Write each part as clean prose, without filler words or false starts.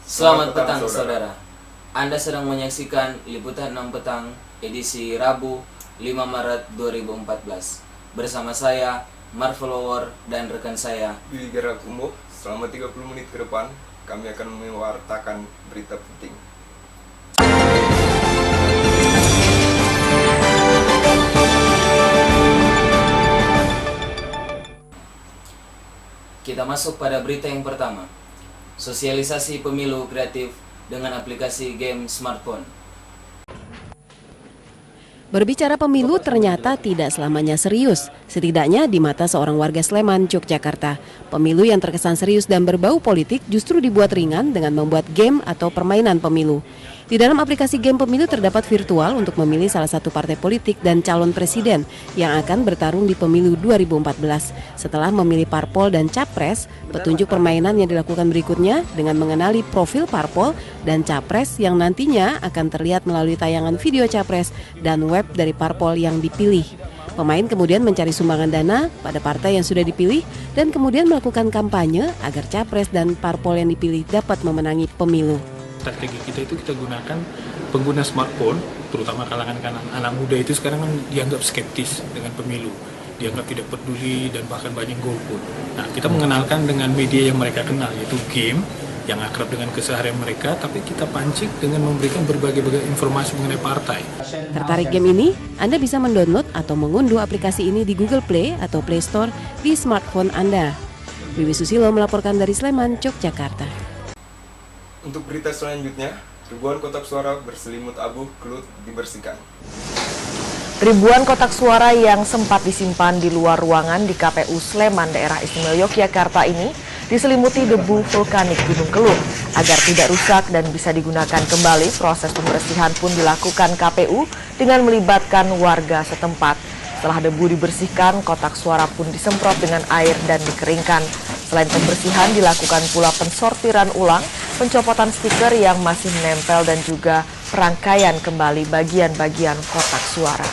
Selamat petang saudara. Anda sedang menyaksikan Liputan 6 Petang edisi Rabu 5 Maret 2014 bersama saya Marvel War dan rekan saya Willy Gerakumbo. Selama 30 menit ke depan kami akan mewartakan berita penting. Kita masuk pada berita yang pertama. Sosialisasi pemilu kreatif dengan aplikasi game smartphone. Berbicara pemilu ternyata tidak selamanya serius, setidaknya di mata seorang warga Sleman, Yogyakarta. Pemilu yang terkesan serius dan berbau politik justru dibuat ringan dengan membuat game atau permainan pemilu. Di dalam aplikasi game pemilu terdapat virtual untuk memilih salah satu partai politik dan calon presiden yang akan bertarung di pemilu 2014. Setelah memilih parpol dan capres, petunjuk permainan yang dilakukan berikutnya dengan mengenali profil parpol dan capres yang nantinya akan terlihat melalui tayangan video capres dan web dari parpol yang dipilih. Pemain kemudian mencari sumbangan dana pada partai yang sudah dipilih dan kemudian melakukan kampanye agar capres dan parpol yang dipilih dapat memenangi pemilu. Strategi kita itu kita gunakan pengguna smartphone, terutama kalangan anak muda itu sekarang kan dianggap skeptis dengan pemilu, dianggap tidak peduli dan bahkan banyak golput. Nah, kita mengenalkan dengan media yang mereka kenal, yaitu game yang akrab dengan keseharian mereka, tapi kita pancing dengan memberikan berbagai informasi mengenai partai. Tertarik game ini? Anda bisa mendownload atau mengunduh aplikasi ini di Google Play atau Play Store di smartphone Anda. Wiwi Susilo melaporkan dari Sleman, Yogyakarta. Untuk berita selanjutnya, ribuan kotak suara berselimut abu kelut dibersihkan. Ribuan kotak suara yang sempat disimpan di luar ruangan di KPU Sleman, Daerah Istimewa Yogyakarta ini diselimuti debu vulkanik Gunung Kelut. Agar tidak rusak dan bisa digunakan kembali, proses pembersihan pun dilakukan KPU dengan melibatkan warga setempat. Setelah debu dibersihkan, kotak suara pun disemprot dengan air dan dikeringkan. Selain pembersihan, dilakukan pula pensortiran ulang, pencopotan stiker yang masih menempel dan juga perangkaian kembali bagian-bagian kotak suara.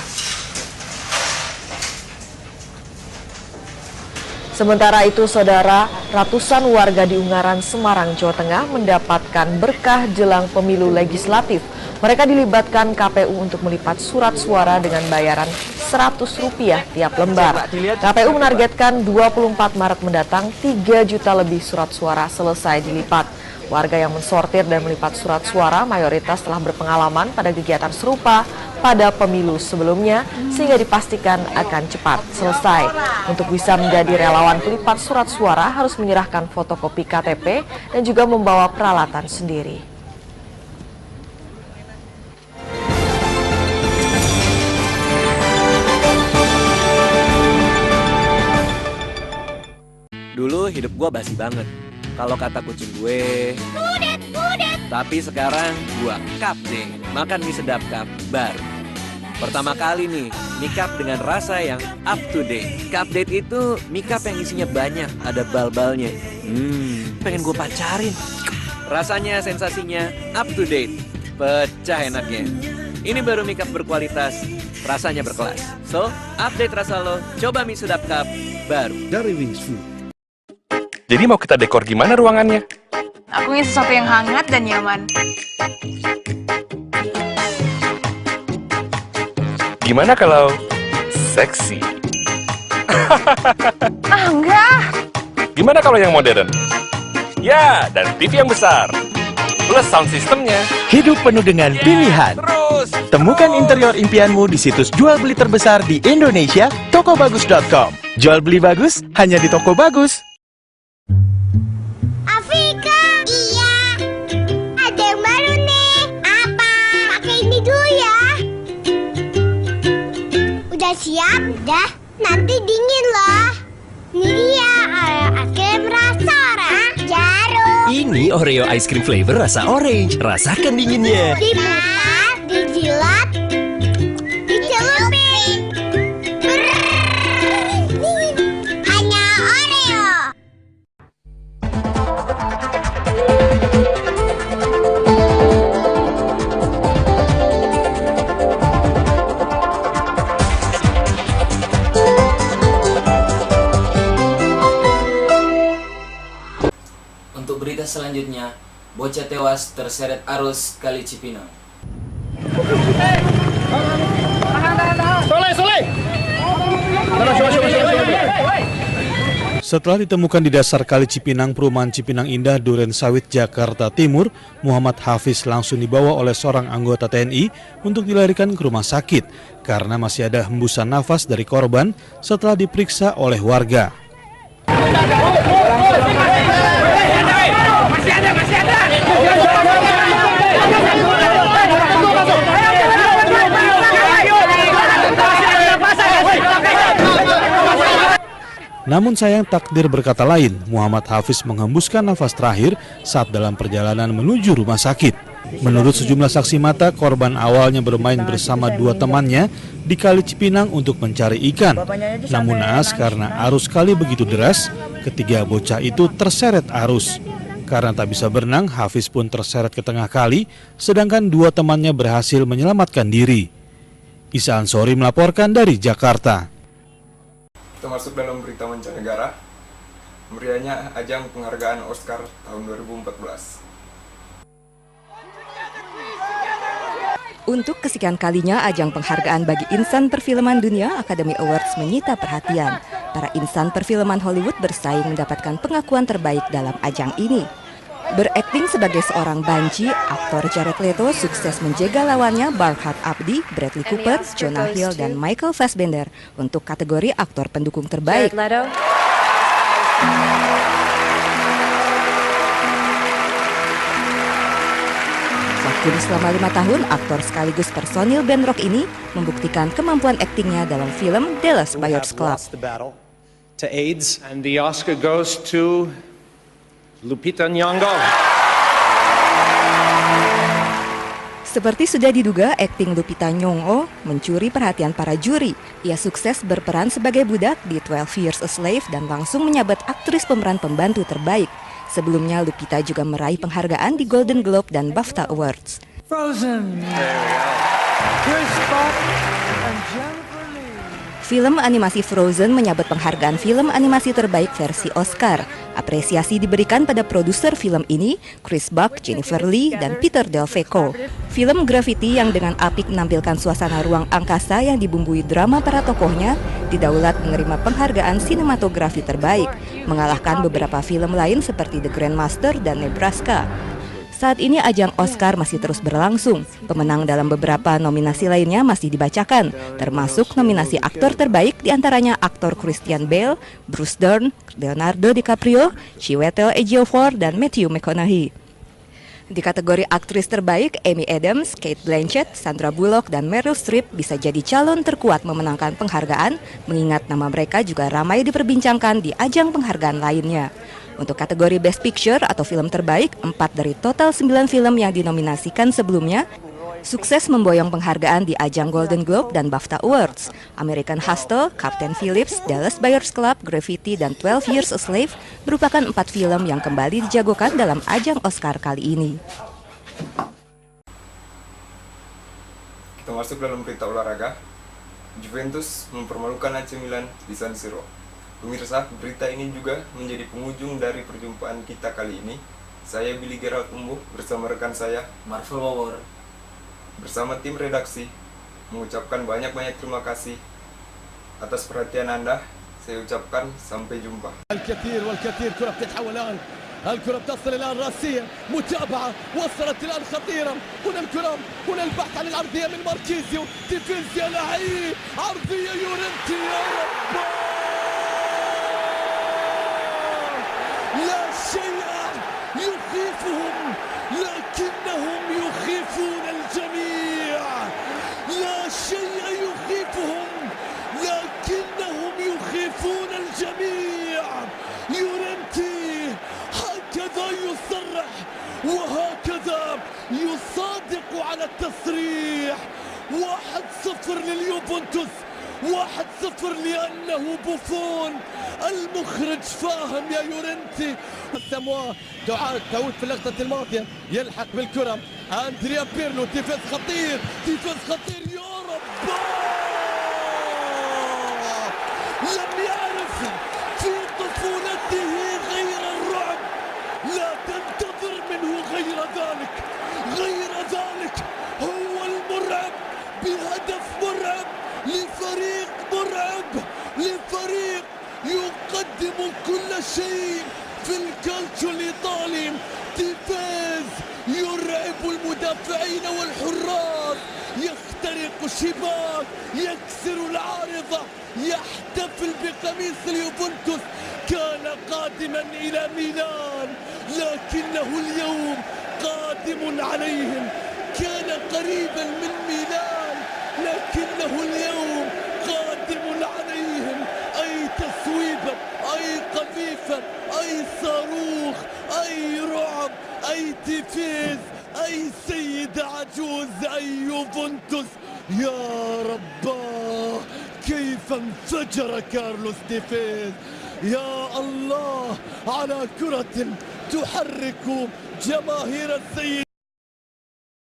Sementara itu, saudara, ratusan warga di Ungaran, Semarang, Jawa Tengah mendapatkan berkah jelang pemilu legislatif. Mereka dilibatkan KPU untuk melipat surat suara dengan bayaran Rp100 tiap lembar. KPU menargetkan 24 Maret mendatang 3 juta lebih surat suara selesai dilipat. Warga yang mensortir dan melipat surat suara mayoritas telah berpengalaman pada kegiatan serupa pada pemilu sebelumnya sehingga dipastikan akan cepat selesai. Untuk bisa menjadi relawan pelipat surat suara harus menyerahkan fotokopi KTP dan juga membawa peralatan sendiri. Dulu hidup gue basi banget. Kalau kata kucing gue, budet. Tapi sekarang gue cup deh. Makan mie sedap cup baru. Pertama kali nih, mie cup dengan rasa yang up to date. Cup date itu mie cup yang isinya banyak, ada bal-balnya. Pengen gue pacarin. Rasanya, sensasinya up to date. Pecah enaknya. Ini baru mie cup berkualitas, rasanya berkelas. So, update rasa lo, coba mie sedap cup baru dari Wings Food. Jadi mau kita dekor gimana ruangannya? Aku ingin sesuatu yang hangat dan nyaman. Gimana kalau seksi? Enggak. Gimana kalau yang modern? Ya, dan TV yang besar. Plus sound systemnya. Hidup penuh dengan pilihan. Terus, Temukan interior impianmu di situs jual beli terbesar di Indonesia, tokobagus.com. Jual beli bagus hanya di Toko Bagus. Afrika, iya. Ada yang baru nih. Apa? Pakai ini dulu ya. Udah siap? Udah. Nanti dingin loh. Ini dia Oreo es krim rasa orange. Jarum. Ini Oreo ice cream flavor rasa orange. Rasakan dinginnya. Diputar, dijilat, dicelupin. Hanya Oreo. Untuk berita selanjutnya, bocah tewas terseret arus Kali Cipinang. Setelah ditemukan di dasar Kali Cipinang, Perumahan Cipinang Indah, Duren Sawit, Jakarta Timur, Muhammad Hafiz langsung dibawa oleh seorang anggota TNI untuk dilarikan ke rumah sakit karena masih ada hembusan nafas dari korban setelah diperiksa oleh warga. Namun sayang takdir berkata lain, Muhammad Hafiz menghembuskan nafas terakhir saat dalam perjalanan menuju rumah sakit. Menurut sejumlah saksi mata, korban awalnya bermain bersama dua temannya di Kali Cipinang untuk mencari ikan. Namun naas karena arus kali begitu deras, ketiga bocah itu terseret arus. Karena tak bisa berenang, Hafiz pun terseret ke tengah kali, sedangkan dua temannya berhasil menyelamatkan diri. Isa Ansori melaporkan dari Jakarta. Kita masuk dalam berita mancanegara. Meriahnya ajang penghargaan Oscar tahun 2014. Untuk kesekian kalinya, ajang penghargaan bagi insan perfilman dunia Academy Awards menyita perhatian. Para insan perfilman Hollywood bersaing mendapatkan pengakuan terbaik dalam ajang ini. Berakting sebagai seorang banci, aktor Jared Leto sukses menjegal lawannya Barkhad Abdi, Bradley Cooper, Jonah Hill, dan Michael Fassbender untuk kategori aktor pendukung terbaik. Vakum selama 5 tahun, aktor sekaligus personil band rock ini membuktikan kemampuan aktingnya dalam film Dallas Buyers Club. To AIDS, and the Oscar goes to Lupita Nyong'o. Seperti sudah diduga, akting Lupita Nyong'o mencuri perhatian para juri. Ia sukses berperan sebagai budak di 12 Years a Slave dan langsung menyabet aktris pemeran pembantu terbaik. Sebelumnya, Lupita juga meraih penghargaan di Golden Globe dan BAFTA Awards. Frozen. Chris Rock and Jennifer Lee. Film animasi Frozen menyabet penghargaan film animasi terbaik versi Oscar. Apresiasi diberikan pada produser film ini, Chris Buck, Jennifer Lee, dan Peter Del Veco. Film Gravity yang dengan apik menampilkan suasana ruang angkasa yang dibumbui drama para tokohnya, didaulat menerima penghargaan sinematografi terbaik, mengalahkan beberapa film lain seperti The Grandmaster dan Nebraska. Saat ini ajang Oscar masih terus berlangsung. Pemenang dalam beberapa nominasi lainnya masih dibacakan, termasuk nominasi aktor terbaik diantaranya aktor Christian Bale, Bruce Dern, Leonardo DiCaprio, Chiwetel Ejiofor, dan Matthew McConaughey. Di kategori aktris terbaik, Amy Adams, Cate Blanchett, Sandra Bullock, dan Meryl Streep bisa jadi calon terkuat memenangkan penghargaan, mengingat nama mereka juga ramai diperbincangkan di ajang penghargaan lainnya. Untuk kategori Best Picture atau film terbaik, 4 dari total 9 film yang dinominasikan sebelumnya sukses memboyong penghargaan di ajang Golden Globe dan BAFTA Awards. American Hustle, Captain Phillips, Dallas Buyers Club, Gravity, dan 12 Years a Slave merupakan 4 film yang kembali dijagokan dalam ajang Oscar kali ini. Kita masuk dalam berita olahraga. Juventus mempermalukan AC Milan di San Siro. Pemirsa, berita ini juga menjadi penghujung dari perjumpaan kita kali ini. Saya Billy Gerald Umbuh bersama rekan saya Marvel Wawor. Bersama tim redaksi mengucapkan banyak-banyak terima kasih atas perhatian Anda. Saya ucapkan sampai jumpa. الكثير كرة بتتحول الآن. الكرة بتصل الآن راسية، متابعة وصلت الآن خطيرة. هنا الكرة، هنا البحث عن العرضية من ماركيزيو، ديفينسيا لعيب، عرضية يورنتي، يا رب. لا شيء يخيفهم لكنهم يخيفون الجميع. لا شيء يخيفهم لكنهم يخيفون الجميع. يورنتي هكذا يصرح وهكذا يصادق على التصريح. 1-0 لليوفنتوس، 1-0 لأنه بوفون. المخرج فاهم يا يورنتي. سمواه دعاء تعود في اللقطة الماضية، يلحق بالكرة أندريا بيرلو، تيفيز خطير، تيفيز خطير، يا رب. لم يعرف في طفولته غير الرعب. لا تنتظر منه غير شيء في الكالتشو الإيطالي. تيفيز يرعب المدافعين والحراس، يخترق الشباك، يكسر العارضة، يحتفل بقميص اليوفنتوس. كان قادما إلى ميلان لكنه اليوم قادم عليهم. كان قريبا من ميلان لكنه اليوم قادم عليهم. أي تصويبة، أي قذيفة، أي صاروخ، أي رعب، أي تيفيز، أي سيد عجوز، أي يوفنتوس. يا رباه كيف انفجر كارلوس تيفيز. يا الله على كرة تحرك جماهير السيد